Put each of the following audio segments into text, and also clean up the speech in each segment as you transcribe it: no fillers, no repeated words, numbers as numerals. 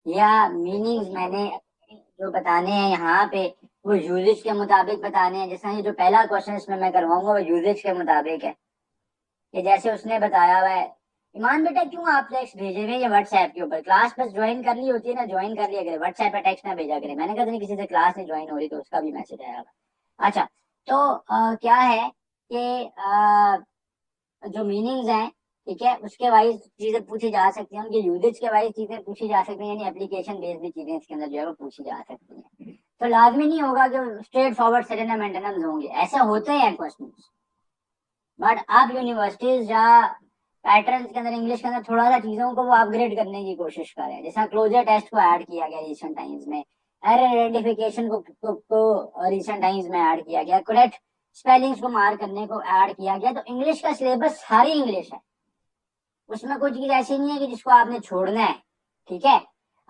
या मीनिंग्स मैंने जो बताने हैं यहाँ पे वो यूजेज के मुताबिक बताने हैं। जैसा ये जो पहला क्वेश्चन इसमें मैं करवाऊंगा वो यूजेज के मुताबिक है, कि जैसे उसने बताया हुआ है। ईमान बेटा क्यों आप टेक्स्ट भेजे हुए ये व्हाट्सएप के ऊपर? क्लास बस ज्वाइन कर ली होती है ना, ज्वाइन कर लिया करे, व्हाट्सएप पे टेक्स्ट ना भेजा करे। मैंने कहा था नहीं किसी से क्लास नहीं ज्वाइन हो रही तो उसका भी मैसेज आया हुआ। अच्छा, तो क्या है कि जो मीनिंग्स हैं, ठीक है, उसके वाइज चीजें पूछी जा सकती हैं, उनके यूजेज के वाइज चीजें पूछी जा सकती हैं, यानी एप्लीकेशन बेस्ड भी चीजें इसके अंदर जो है वो पूछी जा सकती हैं। तो लाजमी नहीं होगा कि स्ट्रेट फॉरवर्ड सिनोनिम एंटोनिम्स होंगे, ऐसे होते हैं क्वेश्चन। बट अब यूनिवर्सिटीज या पैटर्न के अंदर इंग्लिश के अंदर थोड़ा सा चीजों को वो अपग्रेड करने की कोशिश कर रहे हैं। जैसा क्लोजर टेस्ट को ऐड किया गया रिसेंट टाइम्स में, एरर आइडेंटिफिकेशन को रिसेंट टाइम्स में ऐड किया गया, करेक्ट स्पेलिंग्स को मार्क करने को ऐड किया गया। तो इंग्लिश का सिलेबस सारी इंग्लिश है, उसमें कोई चीज ऐसी नहीं है कि जिसको आपने छोड़ना है। ठीक है,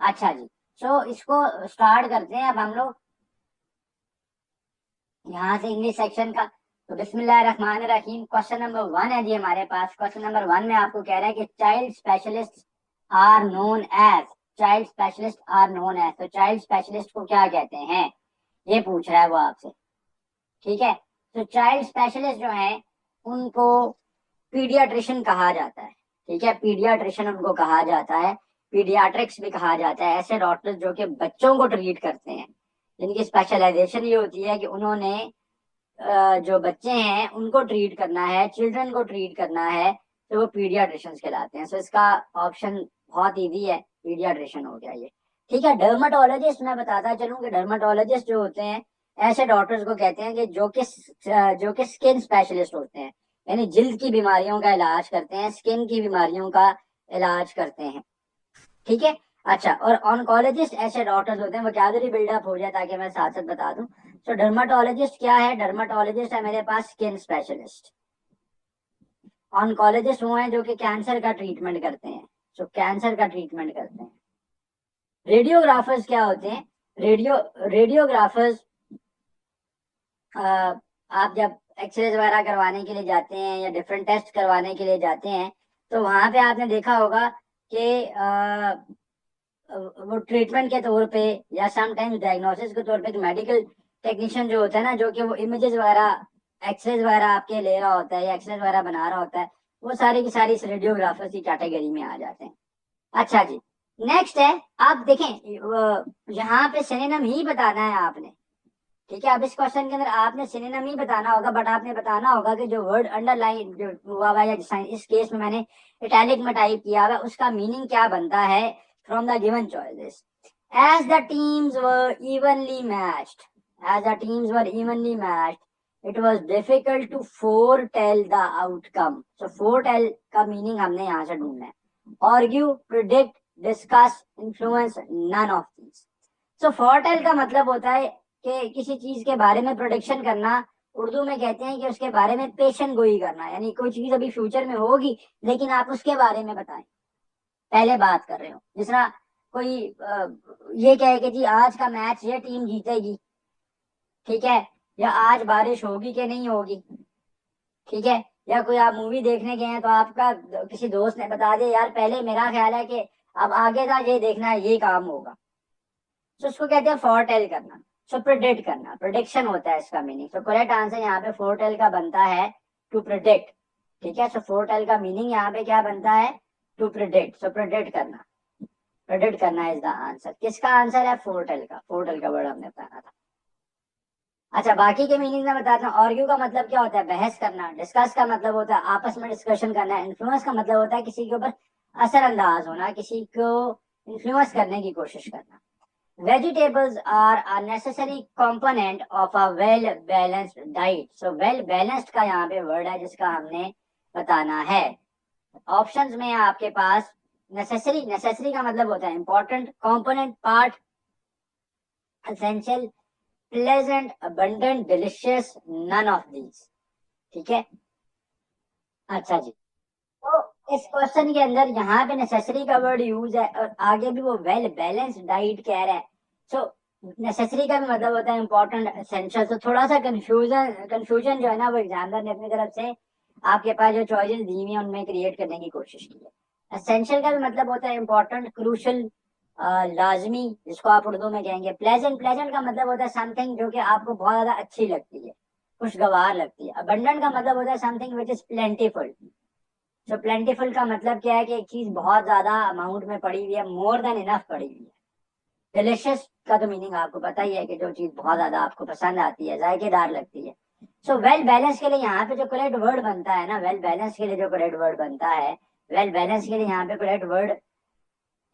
अच्छा जी। सो इसको स्टार्ट करते हैं अब हम लोग यहाँ से इंग्लिश सेक्शन का। तो बिस्मिल्लाहिर्रहमानिर्रहीम, क्वेश्चन नंबर 1 है जी हमारे पास। क्वेश्चन नंबर 1 में आपको कह रहा है कि child specialist are known as, child specialist are known as, तो चाइल्ड स्पेशलिस्ट को क्या कहते हैं ये पूछ रहा है वो आपसे। ठीक है, तो चाइल्ड स्पेशलिस्ट जो है उनको पीडियाट्रिशियन कहा जाता है। ठीक है, पीडियाट्रिशियन उनको कहा जाता है, पीडियाट्रिक्स भी कहा जाता है। ऐसे डॉक्टर जो कि बच्चों को ट्रीट करते हैं, जिनकी स्पेशलाइजेशन ये होती है कि उन्होंने जो बच्चे हैं उनको ट्रीट करना है, चिल्ड्रन को ट्रीट करना है, तो वो पीडियाट्रिशियंस कहलाते हैं। सो इसका ऑप्शन बहुत इजी है, पीडियाट्रिशियन हो गया ये। ठीक है, डर्माटोलॉजिस्ट मैं बताता चलूं कि डर्माटोलॉजिस्ट जो होते हैं ऐसे डॉक्टर्स को कहते हैं कि जो कि स्किन स्पेशलिस्ट होते हैं, यानी जिल्द की बीमारियों का इलाज करते हैं, स्किन की बीमारियों का इलाज करते हैं। ठीक है, अच्छा, और ऑन्कोलॉजिस्ट ऐसे डॉक्टर्स होते हैं, वोकैबुलरी बिल्डअप हो जाए ताकि मैं साथ साथ बता दूं। तो डर्माटोलॉजिस्ट क्या है? डर्माटोलॉजिस्ट है मेरे पास स्किन स्पेशलिस्ट। ऑन्कोलॉजिस्ट वो हैं जो कि कैंसर का ट्रीटमेंट करते हैं, जो कैंसर का ट्रीटमेंट करते हैं। रेडियोग्राफर्स क्या होते हैं? रेडियोग्राफर्स, आप जब एक्सरे वगैरह करवाने के लिए जाते हैं या डिफरेंट टेस्ट करवाने के लिए जाते हैं, तो वहां पे आपने देखा होगा कि वो ट्रीटमेंट के तौर पे या समटाइम्स डायग्नोसिस के तौर पे एक मेडिकल टेक्नीशियन जो होता है ना, जो कि वो इमेजेस वगैरह एक्सरेज वगैरह आपके ले रहा होता है या एक्सरेज वगैरह बना रहा होता है, वो सारी की सारी इस रेडियोग्राफर की कैटेगरी में आ जाते हैं। अच्छा जी, नेक्स्ट है, आप देखें यहाँ पे सिनोनिम ही बताना है आपने। ठीक है, अब इस क्वेश्चन के अंदर आपने सिनोनिम ही बताना होगा, बट आपने बताना होगा कि जो वर्ड अंडरलाइन जो हुआ हुआ है, या इस केस में मैंने इटैलिक में टाइप किया हुआ है, उसका मीनिंग क्या बनता है from the given choices. As the teams were evenly matched, as the teams were evenly matched it was difficult to foretell the outcome. So foretell का मीनिंग हमने यहाँ से ढूंढना है। Argue, predict, discuss, influence, none of these. So foretell का मतलब होता है कि किसी चीज के बारे में प्रोडिक्शन करना। उर्दू में कहते हैं कि उसके बारे में पेशन गोई करना, यानी कोई चीज अभी फ्यूचर में होगी लेकिन आप उसके बारे में बताएं, पहले बात कर रहे हो। जिस तरह कोई ये कहे कि जी आज का मैच ये टीम जीतेगी, ठीक है, या आज बारिश होगी कि नहीं होगी, ठीक है, या कोई आप मूवी देखने गए हैं तो आपका किसी दोस्त ने बता दिया यार पहले मेरा ख्याल है कि अब आगे का ये देखना है, ये काम होगा। तो उसको कहते हैं फोरटेल करना। सो प्रिडिक्ट करना, प्रिडिक्शन होता है इसका मीनिंग। तो करेक्ट आंसर यहाँ पे फोरटेल का बनता है टू प्रिडिक्ट। ठीक है, सो फोरटेल का मीनिंग यहाँ पे क्या बनता है? To predict. सो प्रिडिक्ट करना, प्रिडिक्ट करना इज द आंसर। किसका आंसर है? फोरटेल का, फोरटेल का वर्ड हमने बताना था। अच्छा, बाकी के मीनिंग में बताता हूँ। आर्ग्यू का मतलब क्या होता है? बहस करना। डिस्कस का मतलब होता है आपस में डिस्कशन करना। इन्फ्लुएंस का मतलब होता है किसी के ऊपर असरअंदाज होना, किसी को इन्फ्लुएंस करने की कोशिश करना। Vegetables are a necessary component of a well-balanced diet. So well-balanced का यहाँ पे वर्ड है जिसका हमने बताना है। ऑप्शंस में है आपके पास नेसेसरी, नेसेसरी का मतलब होता है important, component, part, essential, pleasant, abundant, delicious, none of these. ठीक है, अच्छा जी। तो इस क्वेश्चन के अंदर यहाँ पे नेसेसरी का वर्ड यूज है और आगे भी वो वेल बैलेंस्ड डाइट कह रहा है। सो नेसेसरी का भी मतलब होता है इंपॉर्टेंट, एसेंशियल। तो थोड़ा सा कंफ्यूजन जो है ना वो एग्जामिनर ने अपनी तरफ से आपके पास जो चॉइसेस दी हुई है उनमें क्रिएट करने की कोशिश की है। एसेंशियल का भी मतलब होता है इंपॉर्टेंट, क्रूशल, लाजमी, जिसको आप उर्दू में कहेंगे प्लेजेंट। प्लेजेंट का मतलब होता है समथिंग जो कि आपको बहुत ज्यादा अच्छी लगती है, खुशगवार लगती है। अबंडेंट का मतलब होता है समथिंग विच इज प्लेंटीफुल। तो प्लेंटीफुल का मतलब क्या है कि एक चीज बहुत ज्यादा अमाउंट में पड़ी हुई है, मोर देन इनफ पड़ी हुई है। डिलिशियस का तो मीनिंग आपको पता ही है कि जो चीज बहुत ज्यादा आपको पसंद आती है, जायकेदार लगती है। सो वेल बैलेंस के लिए यहाँ पे जो करेक्ट वर्ड बनता है ना, वेल बैलेंस के लिए जो करेक्ट वर्ड बनता है, वेल बैलेंस के लिए यहाँ पे करेक्ट वर्ड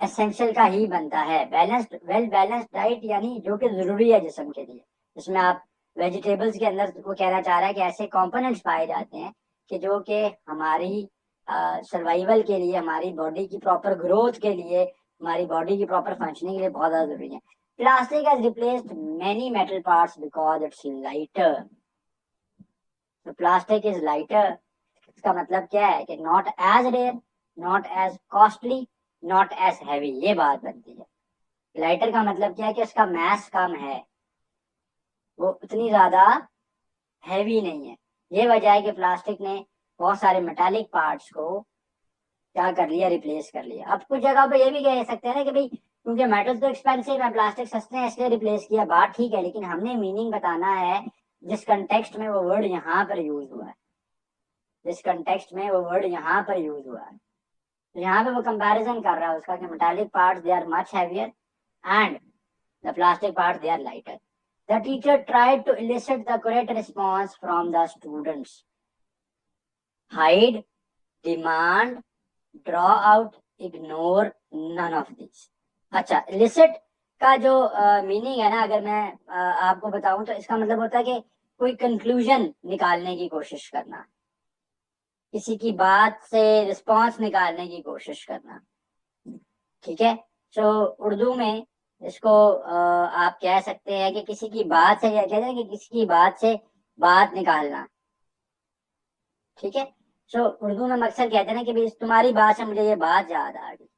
एसेंशियल का ही बनता है। बैलेंस्ड, वेल बैलेंस्ड डाइट यानी जो कि जरूरी है जिस्म के लिए, जिसमें आप वेजिटेबल्स के अंदर वो कहना चाह रहा है कि ऐसे कंपोनेंट्स पाए जाते हैं कि जो कि हमारी सर्वाइवल के लिए, हमारी बॉडी की प्रॉपर ग्रोथ के लिए, हमारी बॉडी की प्रॉपर फंक्शनिंग के लिए बहुत ज्यादा जरूरी है। Plastic has replaced many metal parts because it's lighter. तो प्लास्टिक इज लाइटर, इसका मतलब क्या है कि not as rare, not as costly, not as heavy, ये बात बनती है। लाइटर का मतलब क्या है कि उसका मास कम है, वो उतनी ज्यादा हैवी नहीं है। ये वजह है कि प्लास्टिक ने बहुत सारे मेटालिक पार्ट्स को क्या कर लिया, रिप्लेस कर लिया। अब कुछ जगह पे ये भी कह सकते हैं ना कि भाई क्योंकि मेटल तो एक्सपेंसिव है, प्लास्टिक सस्ते हैं इसलिए रिप्लेस किया, बात ठीक है, लेकिन हमने मीनिंग बताना है जिस कंटेक्स्ट में वो वर्ड यहाँ पर यूज हुआ है, जिस कंटेक्स्ट में वो वर्ड यहाँ पर यूज हुआ है। तो यहाँ पे वो कंपैरिजन कर रहा है उसका कि metallic parts they are much heavier and the plastic parts they are lighter. The teacher tried to elicit the correct response from the students. Hide, demand, draw out, ignore, none of this. अच्छा, elicit का जो meaning है ना, अगर मैं आपको बताऊं तो इसका मतलब होता है कि कोई कंक्लूजन निकालने की कोशिश करना, किसी की बात से रिस्पॉन्स निकालने की कोशिश करना। ठीक है, तो उर्दू में इसको आप कह सकते हैं कि किसी की बात से, या कहते हैं कि किसी की बात से बात निकालना। ठीक है, तो उर्दू में अक्सर कहते हैं ना कि भाई तुम्हारी बात से मुझे ये बात याद आ गई,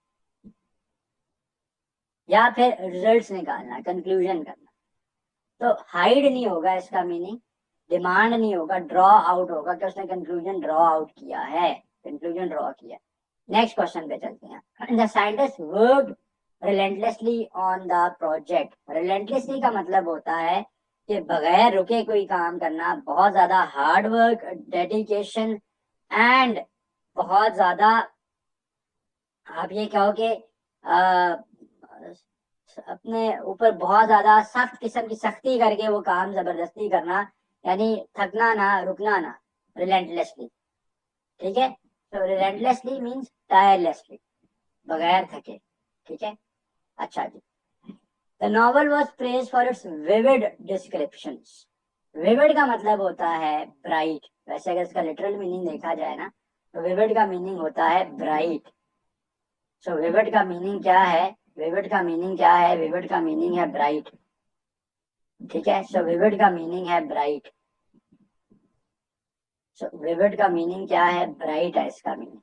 या फिर रिजल्ट्स निकालना, कंक्लूजन करना। तो हाइड नहीं होगा इसका मीनिंग, डिमांड नहीं होगा, ड्रॉ आउट होगा कि उसने कंक्लूजन ड्रॉ आउट किया है, कंक्लूजन ड्रॉ किया। नेक्स्ट क्वेश्चन पे चलते हैं। The scientist worked relentlessly on the project. Relentlessly का मतलब होता है कि बगैर रुके कोई काम करना, बहुत ज्यादा हार्ड वर्क, डेडिकेशन एंड बहुत ज्यादा, आप ये कहो कि अपने ऊपर बहुत ज्यादा सख्त किस्म की सख्ती करके वो काम जबरदस्ती करना, यानी थकना ना, रुकना ना, रिलेंटलेसली। ठीक है, तो रिलेंटलेसली मीन्स टायरलेसली, बगैर थके। ठीक है, अच्छा जी। The novel was praise for its vivid descriptions. Vivid का मतलब होता है ब्राइट, वैसे अगर इसका लिटरल मीनिंग देखा जाए ना तो विविड का मीनिंग होता है ब्राइट। सो विविड का मीनिंग क्या है, विविड का मीनिंग क्या है, विविड का मीनिंग है ब्राइट। ठीक है, सो विविड का मीनिंग है ब्राइट। सो विविड का मीनिंग क्या है, ब्राइट है इसका मीनिंग।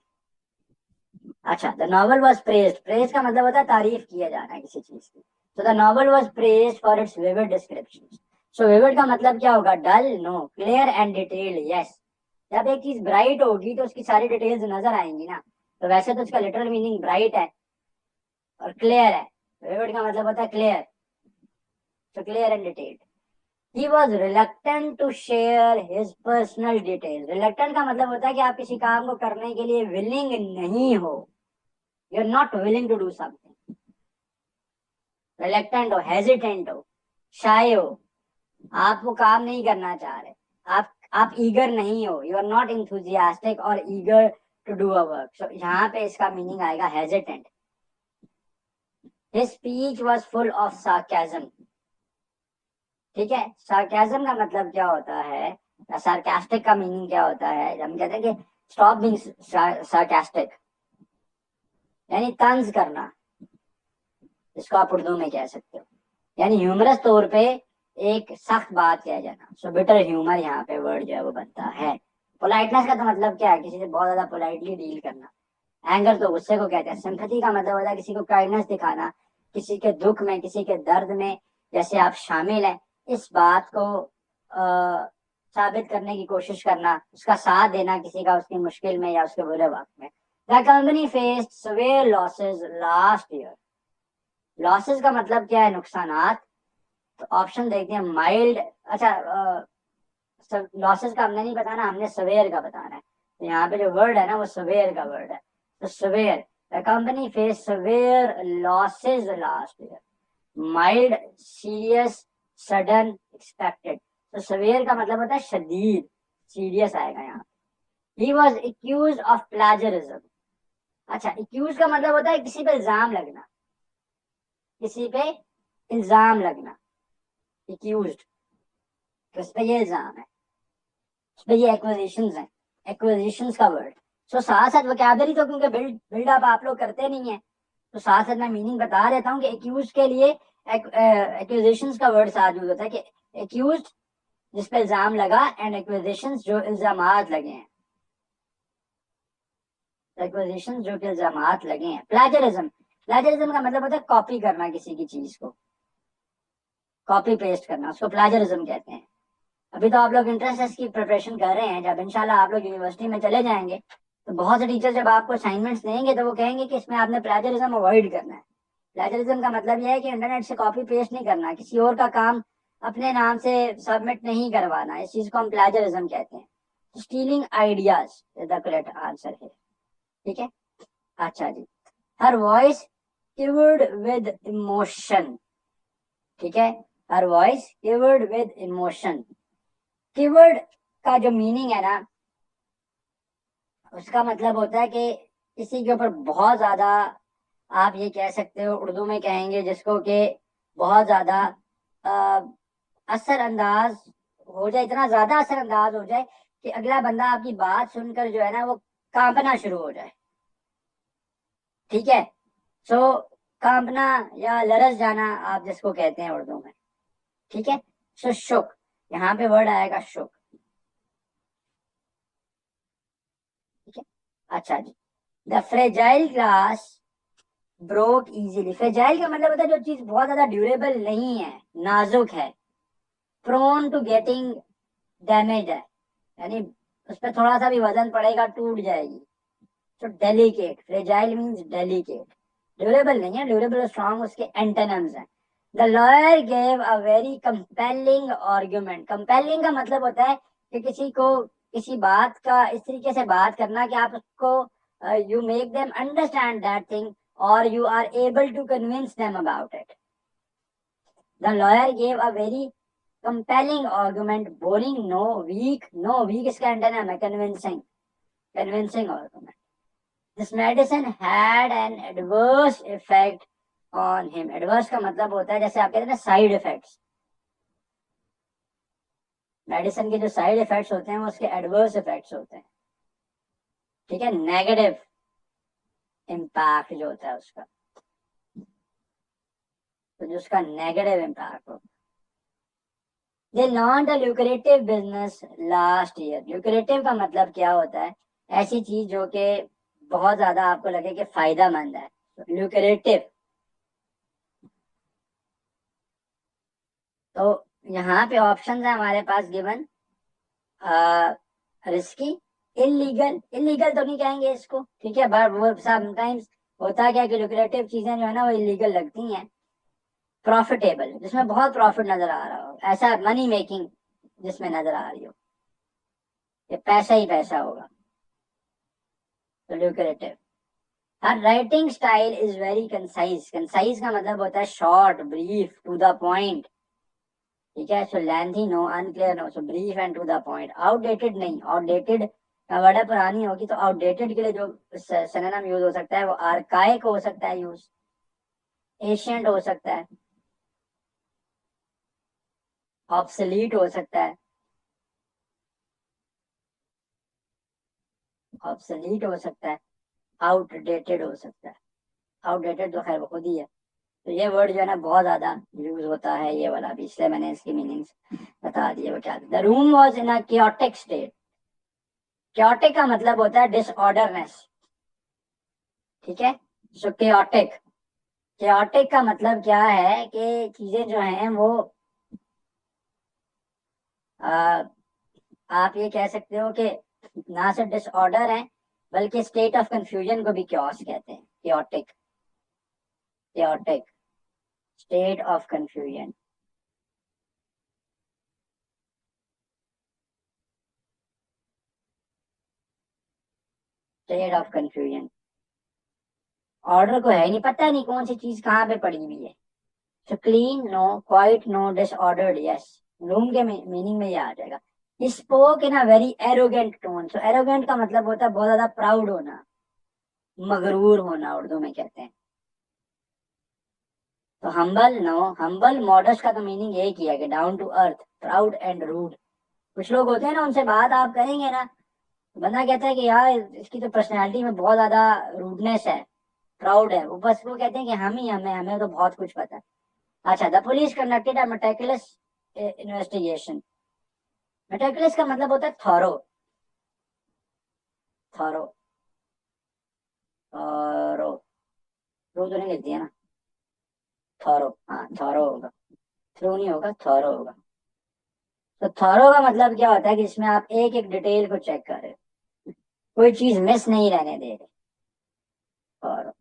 अच्छा, the novel was praised, praise का मतलब होता है तारीफ किया जाना किसी चीज की। तो the novel was praised for its vivid descriptions. So vivid का मतलब क्या होगा, dull, no, clear and detailed, yes. जब एक चीज ब्राइट होगी तो उसकी सारी डिटेल्स नजर आएंगी ना, तो वैसे तो उसका लिटरल मीनिंग ब्राइट है और क्लियर है। विविड का मतलब होता है clear, so clear and detailed. He was reluctant to share his personal details. Reluctant का मतलब होता है कि आप किसी काम को करने के लिए willing नहीं हो, you're not willing to do something. Reluctant हो, hesitant हो, shy हो, आप वो काम नहीं करना चाह रहे, आप eager नहीं हो, you are not enthusiastic or eager to do a work. So यहाँ पे इसका मीनिंग आएगा hesitant. His speech was full of sarcasm. ठीक है, सार्केज्म का मतलब क्या होता है, सार्कास्टिक का मीनिंग क्या होता है, हम कहते हैं कि स्टॉप बीइंग सार्कास्टिक, यानी तंज करना, इसको आप उर्दू में कह सकते हो, यानी ह्यूमरस तौर पे एक सख्त बात कह जाना। सो बिटर ह्यूमर यहाँ पे वर्ड जो है वो बनता है। पोलाइटनेस का तो मतलब क्या है, किसी से बहुत ज्यादा पोलाइटली डील करना। एंगर तो गुस्से को कहते हैं। सिंपैथी का मतलब होता है किसी को काइंडनेस दिखाना, किसी के दुख में, किसी के दर्द में जैसे आप शामिल हैं, इस बात को साबित करने की कोशिश करना, उसका साथ देना किसी का उसकी मुश्किल में या उसके बुरे वक्त में। The company faced severe losses last year. Losses का मतलब क्या है, नुकसानात। तो ऑप्शन देखते हैं, माइल्ड। अच्छा, लॉसेस का हमने नहीं बताना, हमने सवेयर का बताना है। तो यहाँ पे जो वर्ड है ना वो सवेयर का वर्ड है। तो severe, the company face severe losses last year, mild, serious, sudden, expected. तो सवेयर का मतलब होता है शदीद, सीरियस आएगा यहाँ। He was accuse of plagiarism. अच्छा, एक्यूज का मतलब होता है किसी पे इल्जाम लगना, किसी पे इल्जाम लगना, एक्यूज्ड, तो इस पे ये इल्जाम है, इस पे ये एक्विजिशंस है, एक्विजिशंस का वर्ड। सो साथ साथ वोकैबुलरी तो क्योंकि बिल्डअप आप लोग करते नहीं है, तो साथ साथ मैं मीनिंग बता देता हूँ कि एक्यूज के लिए एक्विजिशंस का वर्ड साथ यूज होता है कि एक्यूज जिस पे इल्जाम लगा, एंड एक्विजिशंस जो इल्जामात लगे हैं, एक्विजिशंस जो कि इल्जामात लगे हैं। प्लेजरिज्म, प्लेजरिज्म का मतलब होता है कॉपी करना किसी की चीज को, कॉपी पेस्ट करना, उसको प्लेजरिज्म कहते हैं। अभी तो आप लोग इंट्रेंस की प्रिपरेशन कर रहे हैं, जब इंशाल्लाह आप लोग यूनिवर्सिटी में चले जाएंगे तो बहुत से टीचर जब आपको असाइनमेंट्स देंगे तो वो कहेंगे कि इसमें आपने प्लेजरिज्म अवॉइड करना है। प्लेजरिज्म का मतलब यह है कि इंटरनेट से कॉपी पेस्ट नहीं करना, किसी और का काम अपने नाम से सबमिट नहीं करवाना, इस चीज को हम प्लेजरिज्म कहते हैं। Stealing ideas the correct answer है, ठीक है। अच्छा जी, her voice quivered with emotion, ठीक है, her voice quivered with emotion. Quivered का जो मीनिंग है ना, उसका मतलब होता है कि किसी के ऊपर बहुत ज्यादा, आप ये कह सकते हो, उर्दू में कहेंगे जिसको कि बहुत ज्यादा असर अंदाज हो जाए, इतना ज्यादा असर अंदाज हो जाए कि अगला बंदा आपकी बात सुनकर जो है ना वो कांपना शुरू हो जाए, ठीक है। सो कांपना या लरस जाना आप जिसको कहते हैं उर्दू में, ठीक है। सो शुक, यहाँ पे वर्ड आएगा शुक, ठीक है। अच्छा जी, the fragile glass broke easily. Fragile का मतलब होता है जो चीज बहुत ज्यादा ड्यूरेबल नहीं है, नाजुक है, प्रोन टू गेटिंग डैमेज है, यानी उस पर थोड़ा सा भी वजन पड़ेगा टूट जाएगी। तो delicate, fragile means delicate, durable नहीं है, ड्यूरेबल स्ट्रॉन्ग उसके एंटोनिम्स हैं। The lawyer gave a very compelling argument. Compelling का मतलब होता है कि किसी को किसी बात का इस तरीके से बात करना कि आप उसको you make them understand that thing और you are able to convince them about it. The lawyer gave a very compelling argument, boring no, weak no, weak इसका एंटोनिम है convincing, convincing argument. This medicine had an adverse effect on him. Adverse का मतलब होता है जैसे आप कहते हैं ना साइड इफेक्ट्स, मेडिसिन के जो साइड इफेक्ट्स होते हैं वो उसके एडवर्स इफेक्ट्स होते हैं, ठीक है, नेगेटिव इम्पैक्ट जो होता है उसका, तो जो उसका नेगेटिव इम्पैक्ट होता है। They launch a lucrative business last year. Lucrative का मतलब क्या होता है, ऐसी चीज जो कि बहुत ज्यादा आपको लगे कि फायदा मंद है, ल्यूक्रेटिव। तो यहाँ पे ऑप्शन है हमारे पास गिवन, रिस्की, इलीगल, इलीगल तो नहीं कहेंगे इसको, ठीक है, बट वो समटाइम्स होता क्या है कि ल्यूक्रेटिव चीजें जो है ना वो इलीगल लगती हैं। प्रॉफिटेबल, जिसमें बहुत प्रॉफिट नजर आ रहा हो, ऐसा मनी मेकिंग जिसमें नजर आ रही हो, ये पैसा ही पैसा होगा, तो lucrative. Her writing style is very concise. Concise का मतलब होता है short, brief, to the point, ठीक है। So lengthy no, unclear no, so brief and to the point. Outdated नहीं, आउटडेटेड का वर्ड है पुरानी होगी, तो आउटडेटेड के लिए जो सिनोनिम यूज हो सकता है वो आर्काइक हो सकता है यूज, एशियंट हो सकता है, ऑब्सलीट हो सकता है, ऑब्सलीट हो सकता है, आउटडेटेड हो सकता है। आउटडेटेड तो खैर वो खुद ही है। तो ये वर्ड जो है ना बहुत ज्यादा यूज होता है, ये वाला भी, इसलिए मैंने इसकी मीनिंग्स बता दिए। वो क्या, the room was in a chaotic state. Chaotic का मतलब होता है डिसऑर्डरनेस, ठीक है। सो क्योटिक, क्योटिक का मतलब क्या है कि चीजें जो हैं वो आ, आप ये कह सकते हो कि ना सिर्फ डिसऑर्डर है बल्कि स्टेट ऑफ कंफ्यूजन को भी क्योस कहते हैं, chaotic, chaotic. State of confusion, state of confusion. Order को है नहीं, पता नहीं कौन सी चीज कहाँ पे पड़ी हुई है। तो clean no, quiet no, disordered yes. Room के मीनिंग में ये आ जाएगा। Spoke in a very arrogant tone. So arrogant का मतलब होता है बहुत ज्यादा प्राउड होना, मगरूर होना, उर्दू में कहते हैं। तो हम्बल नो, हम्बल मॉडस्ट का तो मीनिंग यही किया कि down to earth, proud and rude. कुछ लोग होते हैं ना, उनसे बात आप करेंगे ना, बंदा कहता है कि यार इसकी तो पर्सनैलिटी में बहुत ज्यादा रूडनेस है, प्राउड है, वो बस वो कहते हैं कि हम ही हमें हमें तो बहुत कुछ पता है। अच्छा, the police conducted a meticulous investigation. Meticulous का मतलब होता है थॉरो, थॉरो, थॉरो, रो तो नहीं लिख दिया ना, थॉरो, हाँ थॉरो होगा, थ्रू नहीं होगा, थॉरो होगा। तो थॉरो का मतलब क्या होता है कि इसमें आप एक एक डिटेल को चेक कर रहे हो, कोई चीज मिस नहीं रहने दे रहे। थॉरो,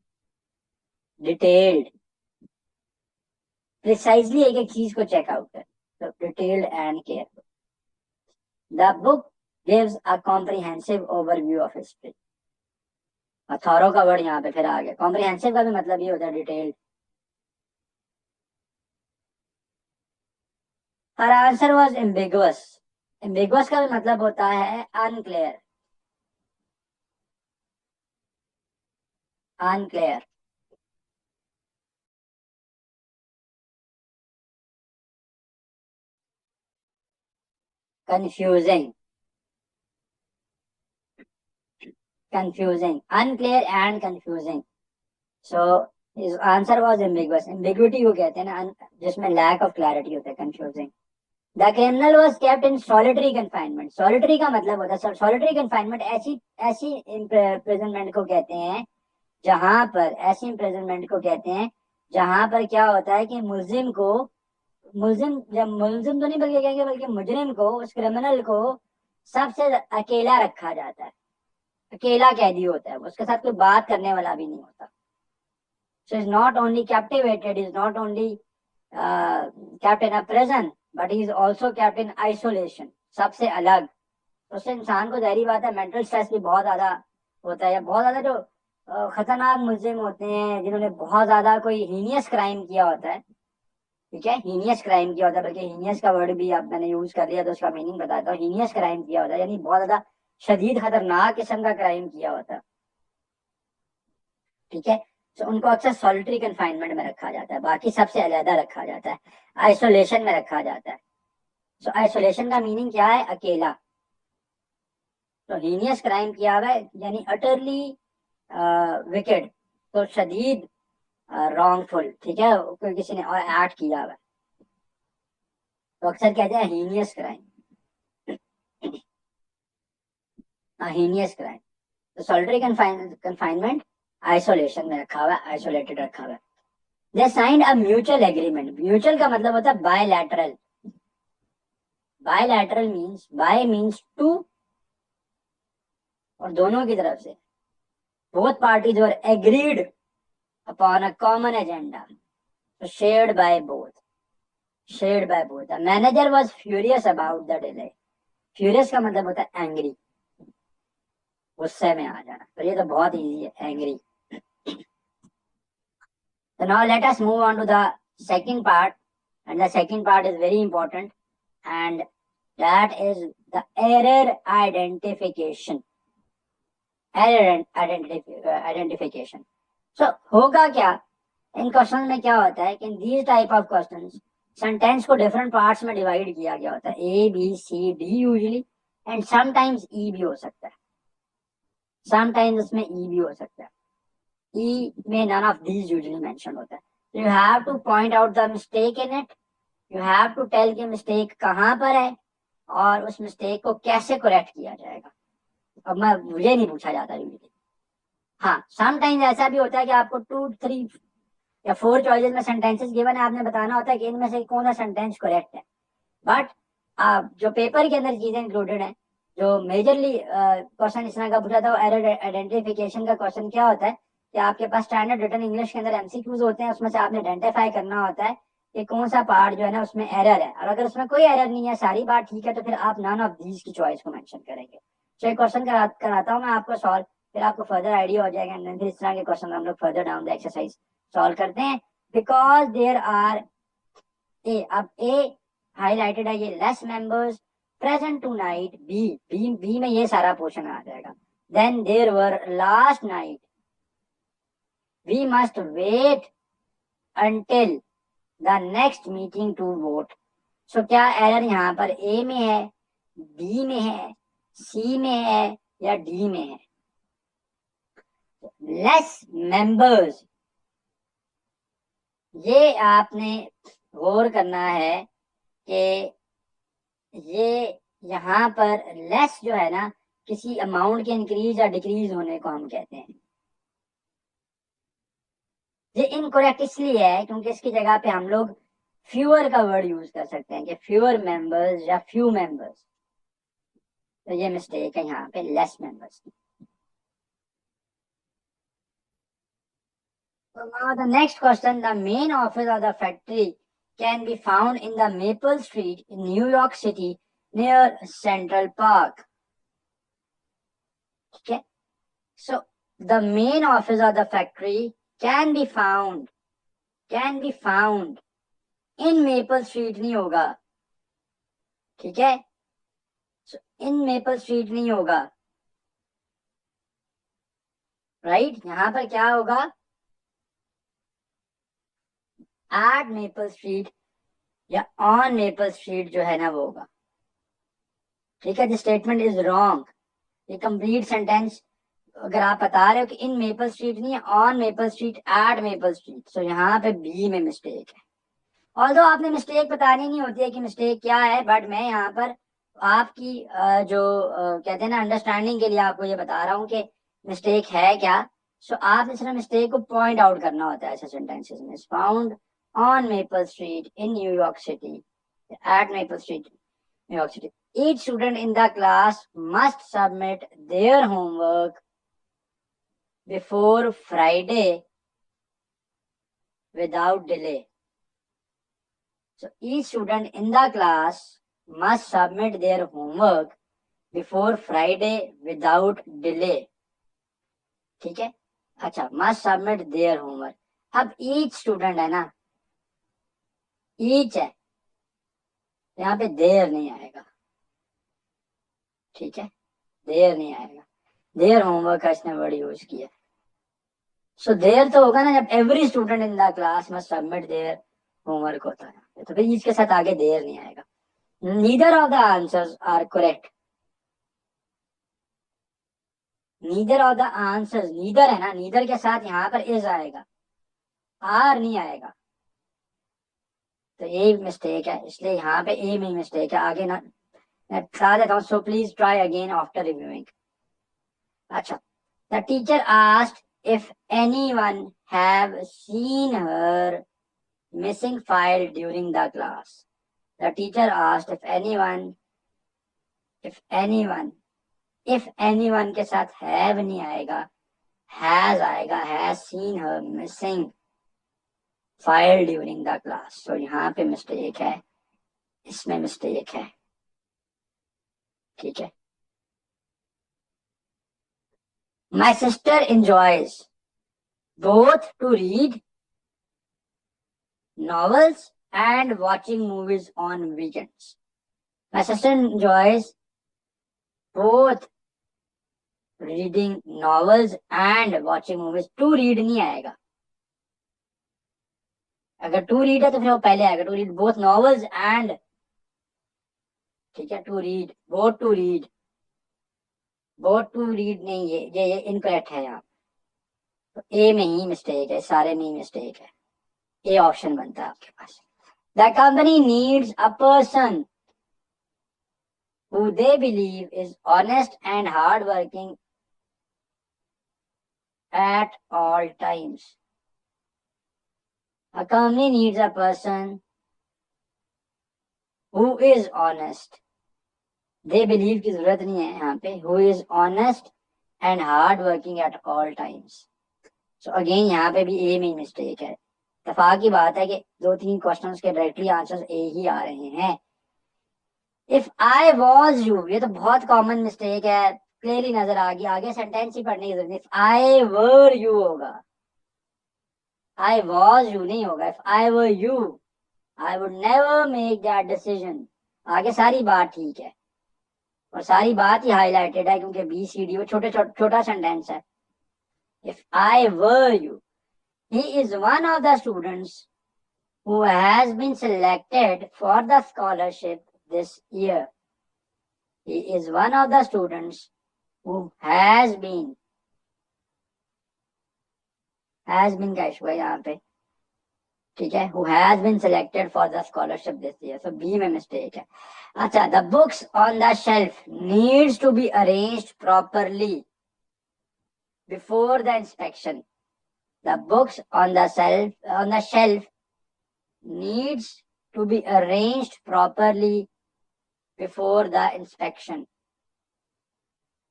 डिटेल्ड, प्रिसाइजली एक एक चीज को चेक आउट कर, तो detailed and careful. The book gives a comprehensive overview of history. Thorough का वर्ड यहाँ पे फिर आ गया। कॉम्प्रिहेंसिव का भी मतलब ये होता है detailed. Her answer was ambiguous. Ambiguous का भी मतलब होता है unclear, unclear. Confusing, confusing, unclear and confusing. So his answer was ambiguous। ambiguity को कहते हैं ना जिसमें लैक ऑफ क्लैरिटी होता है, confusing. The criminal was kept in solitary confinement. Solitary का मतलब होता है, सॉलिटरी कंफाइनमेंट ऐसी ऐसी इम्प्रिजनमेंट को कहते हैं जहां पर, ऐसी इम्प्रिजनमेंट को कहते हैं जहां पर क्या होता है कि मुल्जिम को, मुल्जिम, जब मुल्जिम तो नहीं बल्कि कहेंगे, बल्कि मुजरिम को, उस क्रिमिनल को सबसे अकेला रखा जाता है, अकेला कैदी होता है, उसके साथ कोई बात करने वाला भी नहीं होता। So he's not only captivated, he's not only kept in a prison, but he is also kept in isolation, सबसे अलग। तो उससे इंसान को जाहिर बात है मेंटल स्ट्रेस भी बहुत ज्यादा होता है। बहुत ज्यादा जो खतरनाक मुल्जिम होते हैं, जिन्होंने बहुत ज्यादा कोई हीनियस क्राइम किया होता है, ठीक है, हीनियस क्राइम किया होता है, बल्कि हीनियस का वर्ड भी अब मैंने यूज कर लिया तो उसका मीनिंग बताता हूँ। हीनियस क्राइम किया होता है यानी बहुत ज्यादा शदीद खतरनाक किस्म का क्राइम किया होता है, ठीक है। तो उनको अक्सर सॉलिटरी कंफाइनमेंट में रखा जाता है, बाकी सबसे अलहदा रखा जाता है, आइसोलेशन में रखा जाता है। सो आइसोलेशन का मीनिंग क्या है? अकेला। तो हीनियस क्राइम किया हुआ है यानी अटरली विकेड, तो शदीद रॉन्गफुल, ठीक है, कोई किसी ने एक्ट किया हुआ है, तो अक्सर कहते हैं हीनियस क्राइम, हीनियस क्राइम। तो सॉलिटरी कंफाइनमेंट आइसोलेशन में रखा हुआ है, आइसोलेटेड रखा हुआ है। They signed a mutual agreement. Mutual का मतलब होता है bilateral. Bilateral means, bi means two, और दोनों की तरफ से, both parties were agreed upon a common agenda, तो shared by both, shared by both. The manager was furious about the delay. Furious का मतलब होता है एंग्री, गुस्से में आ जाना, तो ये तो बहुत इजी है, angry. So now let us move on to the second part, and the second part is very important, and that is the error identification। error identification। So होगा क्या इन क्वेश्चन में? क्या होता है कि in these type of questions sentence को different parts में divide किया गया होता है, A B C D usually, and sometimes E भी हो सकता है, समटाइम्स इसमें ई भी हो सकता है। ई में none of these usually mentioned होता है। So you have to point out the mistake in it, you have to tell कि मिस्टेक कहाँ पर है और उस मिस्टेक को कैसे करेक्ट किया जाएगा। अब मैं, मुझे नहीं पूछा जाता यूजुअली। हाँ, समटाइम्स ऐसा भी होता है कि आपको 2, 3 या 4 चॉइसेस में सेंटेंसेस गिवन है, आपने बताना होता है कि इनमें से कौन सा सेंटेंस करेक्ट है। बट जो पेपर के अंदर चीजें इंक्लूडेड है, जो मेजरली क्वेश्चन इस तरह का पूछा था, वो एरर आइडेंटिफिकेशन का क्वेश्चन क्या होता है कि आपके पास स्टैंडर्ड रिटन इंग्लिश के अंदर एमसीक्यूज होते हैं, उसमें से आपने आइडेंटिफाई करना होता है कि कौन सा पार्ट जो है ना उसमें एरर है, और अगर उसमें कोई एरर नहीं है, सारी बात ठीक है, तो फिर आप नन ऑफ दीज की चॉइस को मेंशन करेंगे। तो एक क्वेश्चन कराता हूँ मैं आपको सॉल्व, फिर आपको फर्दर आइडिया हो जाएगा, एंड फिर इस तरह के क्वेश्चन हम लोग further down the exercise solve करते हैं। बिकॉज देयर आर ए, अब ए हाईलाइटेड है, ये less members present tonight, B में ये सारा पोर्शन आ जाएगा। Then there were last night, we must wait until the next meeting to vote। सो क्या एरर यहाँ पर ए में है, बी में है, सी में है, या डी में है? लेस मेंबर्स, ये आपने गौर करना है कि ये यहाँ पर लेस जो है ना, किसी अमाउंट के इंक्रीज या डिक्रीज होने को हम कहते हैं। ये इनकरेक्ट इसलिए है क्योंकि इसकी जगह पे हम लोग फ्यूअर का वर्ड यूज कर सकते हैं कि फ्यूअर मेंबर्स या फ्यू मेंबर्स, तो ये मिस्टेक है यहाँ पे less members. So now the next question, the main office of the factory can be found in the Maple Street in New York City near Central Park. Okay, so the main office of the factory can be found in Maple Street नहीं होगा, ठीक है, so in Maple Street नहीं होगा, right? यहाँ पर क्या होगा, at Maple Street या on Maple Street जो है ना वो होगा, ठीक है। दिस स्टेटमेंट इज रॉन्ग, ये कंप्लीट सेंटेंस अगर आप बता रहे हो कि इन मेपल स्ट्रीट नहीं है, on maple street, at maple street, so यहाँ पे बी में मिस्टेक है। ऑल्दो आपने मिस्टेक बतानी नहीं होती है कि मिस्टेक क्या है, बट मैं यहाँ पर आपकी जो कहते हैं ना अंडरस्टैंडिंग के लिए आपको ये बता रहा हूँ कि मिस्टेक है क्या। सो आपने सिर्फ मिस्टेक को पॉइंट आउट करना होता है ऐसे सेंटेंसेस में। Found on maple Street in New York City, at maple Street New York City. Each student in the class must submit their homework before Friday without delay. So each student in the class must submit their homework before Friday without delay. ठीक है, अच्छा, must submit their homework। अब each student है ना, each है, यहाँ पे देर नहीं आएगा, ठीक है, देर नहीं आएगा, देर होमवर्क का इसने वर्ड यूज किया। सो देर तो होगा ना जब every student in the class must submit their homework होता है, तो फिर इसके साथ आगे देर नहीं आएगा। Neither of the answers are correct, neither of the answers, neither है ना, नीदर के साथ यहाँ पर इज आएगा, आर नहीं आएगा, तो ये मिस्टेक है, इसलिए यहाँ पे ए में मिस्टेक है। आगे ना मैं बता देता हूँ, so please try again after reviewing. अच्छा, the teacher asked if anyone have seen her missing file during the class। The teacher asked if anyone के साथ have नहीं आएगा, has आएगा, has seen her missing file during the class। so यहाँ पे mistake है, इसमें मिस्टेक है, ठीक है। My sister enjoys both to read novels and watching movies on weekends। My sister enjoys both reading novels and watching movies। To read नहीं आएगा, अगर to read है तो फिर वो पहले आएगा, to read both novels and, ठीक है, to read, both to read नहीं, ये इनकरेक्ट है यहाँ, तो ए में ही मिस्टेक है, सारे में ही मिस्टेक है, ए ऑप्शन बनता है आपके पास। The company needs a person who they believe is honest and hardworking at all times। A company needs a person who is honest, they believe की जरूरत नहीं है यहाँ पे, who is honest and hardworking at all times। so again यहाँ पे भी ए में ही मिस्टेक है, इत्तेफाक की बात है कि 2-3 क्वेश्चंस के डायरेक्टली आंसर्स ए ही आ रहे हैं। इफ आई वॉज यू, ये तो बहुत कॉमन मिस्टेक है, क्लियरली नजर आ गई, आगे सेंटेंस ही पढ़ने की जरूरत नहीं। इफ आई वर यू होगा, आई वॉज यू नहीं होगा। If I were you I would never make that decision. आगे सारी बात ठीक है और सारी बात ही हाईलाइटेड है क्योंकि बी सी डी वो छोटा सेंटेंस है। If I were you, he is one of the students who has been selected for the scholarship this year. He is one of the students who has been का issue है यहाँ पे, ठीक है, who has been selected for the scholarship this year. So B में mistake है। अच्छा, the books on the shelf needs to be arranged properly before the inspection. The books on the shelf needs to be arranged properly before the inspection.